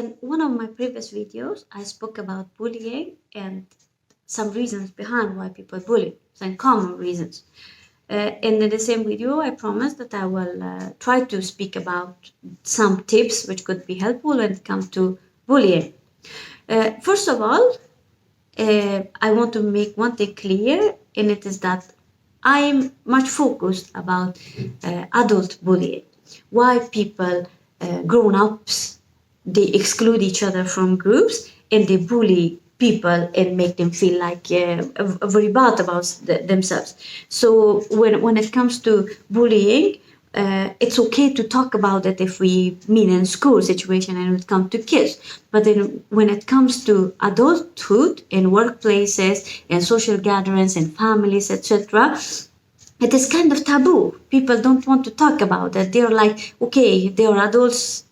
In one of my previous videos, I spoke about bullying and some reasons behind why people bully, some common reasons. And in the same video, I promised that I will try to speak about some tips which could be helpful when it comes to bullying. First of all, I want to make one thing clear, and it is that I'm much focused about adult bullying. Why people, grown ups, they exclude each other from groups and they bully people and make them feel like very bad about themselves. So when it comes to bullying, it's okay to talk about it if we mean in school situation and it comes to kids. But then when it comes to adulthood in workplaces and social gatherings and families, etc., it is kind of taboo. People don't want to talk about it. They're like, okay, they are adults.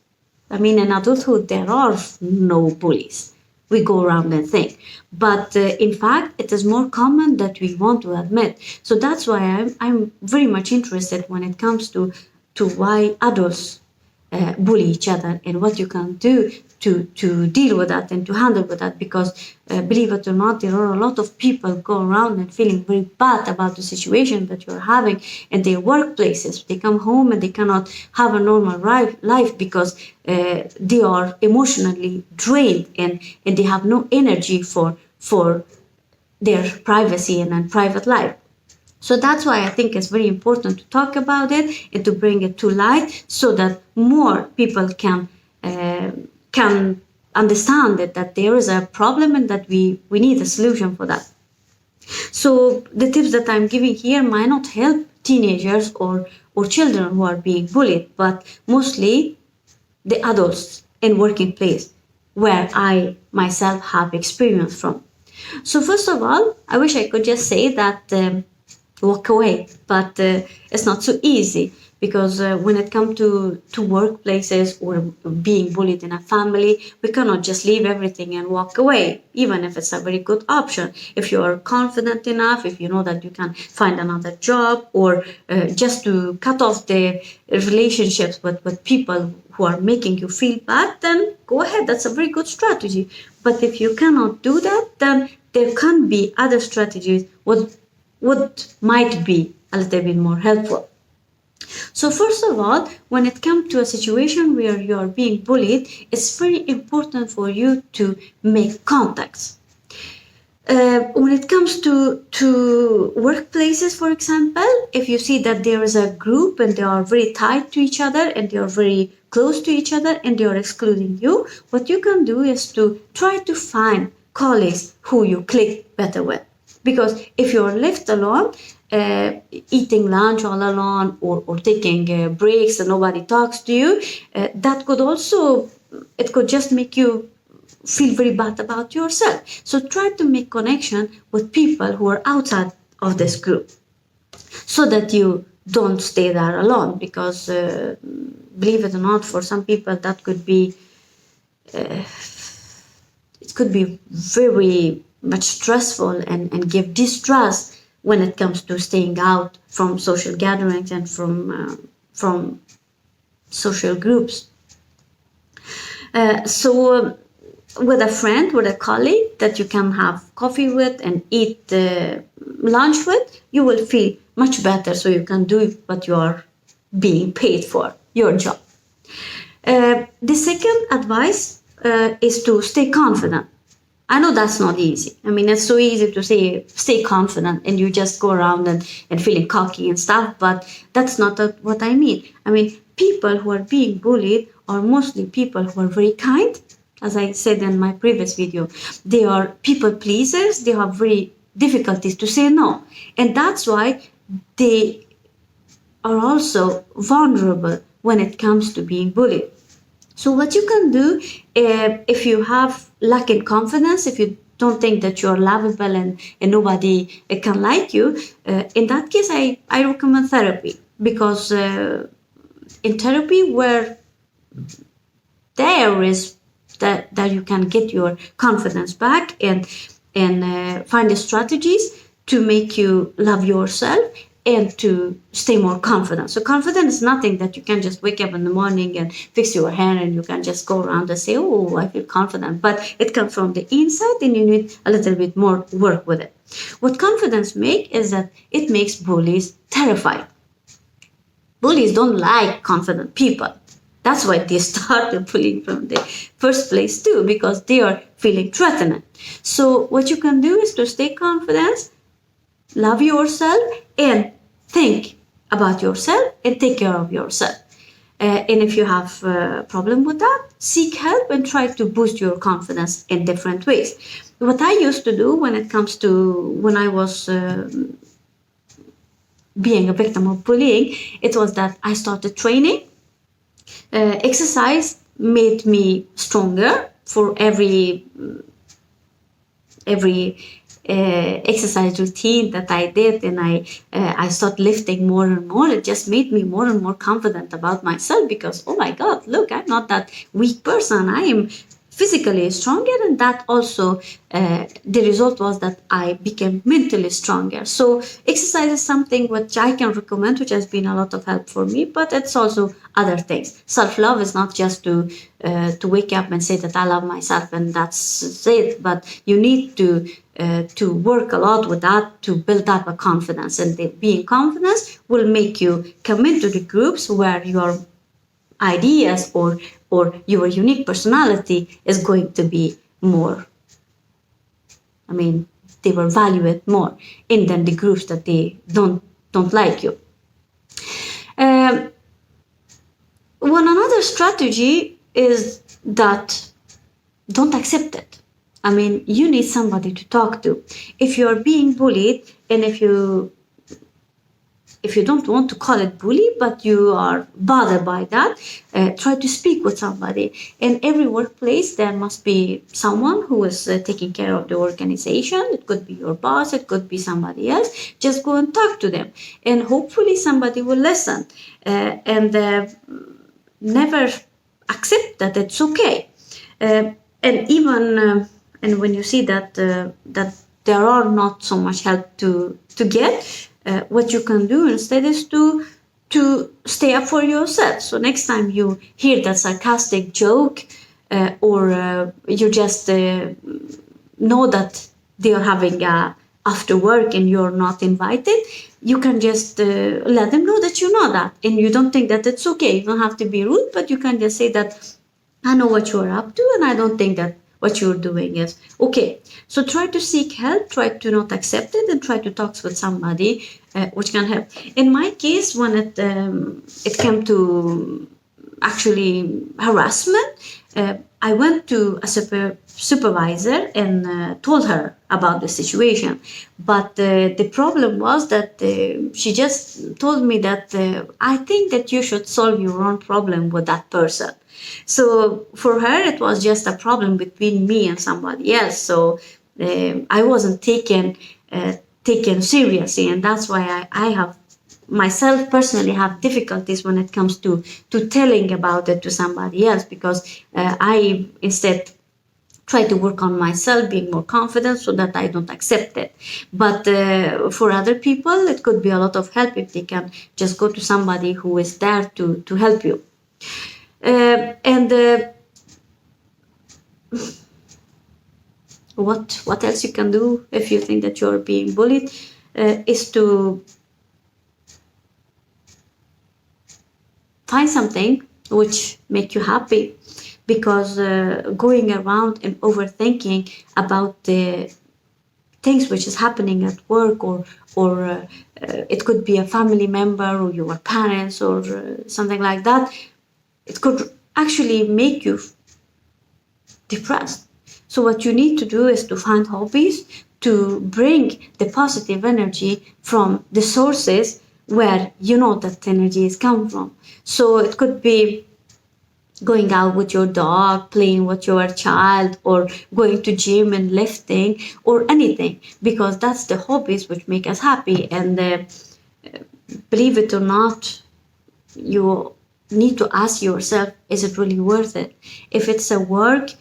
I mean, in adulthood, there are no bullies. We go around and think. But in fact, it is more common that we want to admit. So that's why I'm very much interested when it comes to why adults bully each other and what you can do to deal with that and to handle with that. Because believe it or not, there are a lot of people go around and feeling very bad about the situation that you're having in their workplaces. They come home and they cannot have a normal life because they are emotionally drained and they have no energy for their privacy and private life. So that's why I think it's very important to talk about it and to bring it to light so that more people can understand that there is a problem and that we need a solution for that. So the tips that I'm giving here might not help teenagers or children who are being bullied, but mostly the adults in working place where I myself have experience from. So first of all, I wish I could just say that walk away, but it's not so easy because when it comes to workplaces or being bullied in a family, we cannot just leave everything and walk away, even if it's a very good option. If you are confident enough, if you know that you can find another job, or just to cut off the relationships with people who are making you feel bad, then go ahead. That's a very good strategy. But if you cannot do that, then there can be other strategies what might be a little bit more helpful. So first of all, when it comes to a situation where you are being bullied, it's very important for you to make contacts. When it comes to workplaces, for example, if you see that there is a group and they are very tied to each other and they are very close to each other and they are excluding you, what you can do is to try to find colleagues who you click better with. Because if you're left alone, eating lunch all alone or taking breaks and nobody talks to you, that could also, it could just make you feel very bad about yourself. So try to make connection with people who are outside of this group so that you don't stay there alone. Because believe it or not, for some people that could be, it could be very much stressful and give distress when it comes to staying out from social gatherings and from social groups. So with a friend, with a colleague that you can have coffee with and eat lunch with, you will feel much better so you can do what you are being paid for, your job. The second advice is to stay confident. I know that's not easy. I mean, it's so easy to say, stay confident, and you just go around and feeling cocky and stuff, but that's not what I mean. I mean, people who are being bullied are mostly people who are very kind. As I said in my previous video, they are people pleasers. They have very difficulties to say no. And that's why they are also vulnerable when it comes to being bullied. So what you can do, if you have lack in confidence, if you don't think that you're lovable and nobody can like you, in that case, I recommend therapy. Because in therapy, where there is that you can get your confidence back and find the strategies to make you love yourself and to stay more confident. So confidence is nothing that you can just wake up in the morning and fix your hair and you can just go around and say, oh, I feel confident. But it comes from the inside and you need a little bit more work with it. What confidence makes is that it makes bullies terrified. Bullies don't like confident people. That's why they started bullying from the first place too, because they are feeling threatened. So what you can do is to stay confident, love yourself, and think about yourself and take care of yourself. And if you have a problem with that, seek help and try to boost your confidence in different ways. What I used to do when it comes to when I was being a victim of bullying, it was that I started training. Exercise made me stronger. For every exercise routine that I did, and I started lifting more and more. It just made me more and more confident about myself because, oh my God, look, I'm not that weak person. I am physically stronger, and that also the result was that I became mentally stronger. So exercise is something which I can recommend, which has been a lot of help for me, but it's also other things. Self-love is not just to wake up and say that I love myself and that's it, but you need to work a lot with that to build up a confidence, and being confident will make you come into the groups where your ideas or your unique personality is going to be more, they will value it more in than the groups that they don't like you. One another strategy is that don't accept it. You need somebody to talk to. If you're being bullied, and if you don't want to call it bully, but you are bothered by that, try to speak with somebody. In every workplace, there must be someone who is taking care of the organization. It could be your boss, it could be somebody else. Just go and talk to them, and hopefully somebody will listen and never accept that it's okay. And even and when you see that there are not so much help to get, what you can do instead is to stay up for yourself. So next time you hear that sarcastic joke, or you just know that they are having after work and you're not invited, you can just let them know that you know that, and you don't think that it's okay. You don't have to be rude, but you can just say that I know what you're up to, and I don't think that what you're doing is okay. So try to seek help, try to not accept it, and try to talk with somebody which can help. In my case, when it came to actually harassment, I went to a supervisor and told her about the situation. But the problem was that she just told me that I think that you should solve your own problem with that person. So for her, it was just a problem between me and somebody else. So I wasn't taken seriously, and that's why I have myself personally have difficulties when it comes to telling about it to somebody else, because I instead try to work on myself, being more confident so that I don't accept it. But for other people, it could be a lot of help if they can just go to somebody who is there to help you. And what else you can do if you think that you're being bullied is to find something which make you happy, because going around and overthinking about the things which is happening at work, or it could be a family member or your parents or something like that, it could actually make you depressed. So what you need to do is to find hobbies to bring the positive energy from the sources where you know that energy is come from. So it could be going out with your dog, playing with your child, or going to gym and lifting, or anything, because that's the hobbies which make us happy. And believe it or not, you need to ask yourself, is it really worth it? If it's a workplace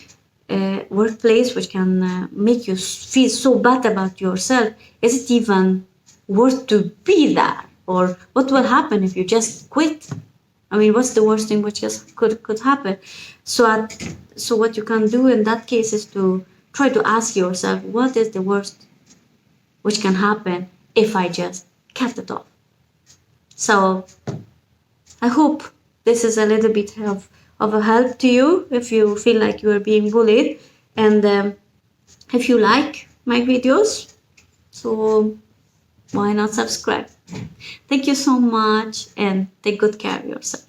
which can make you feel so bad about yourself, is it even worth to be there? Or what will happen if you just quit? I mean, what's the worst thing which just could happen? So what you can do in that case is to try to ask yourself, what is the worst which can happen if I just cut it off? So I hope this is a little bit of a help to you if you feel like you are being bullied. And if you like my videos, so why not subscribe? Thank you so much and take good care of yourself.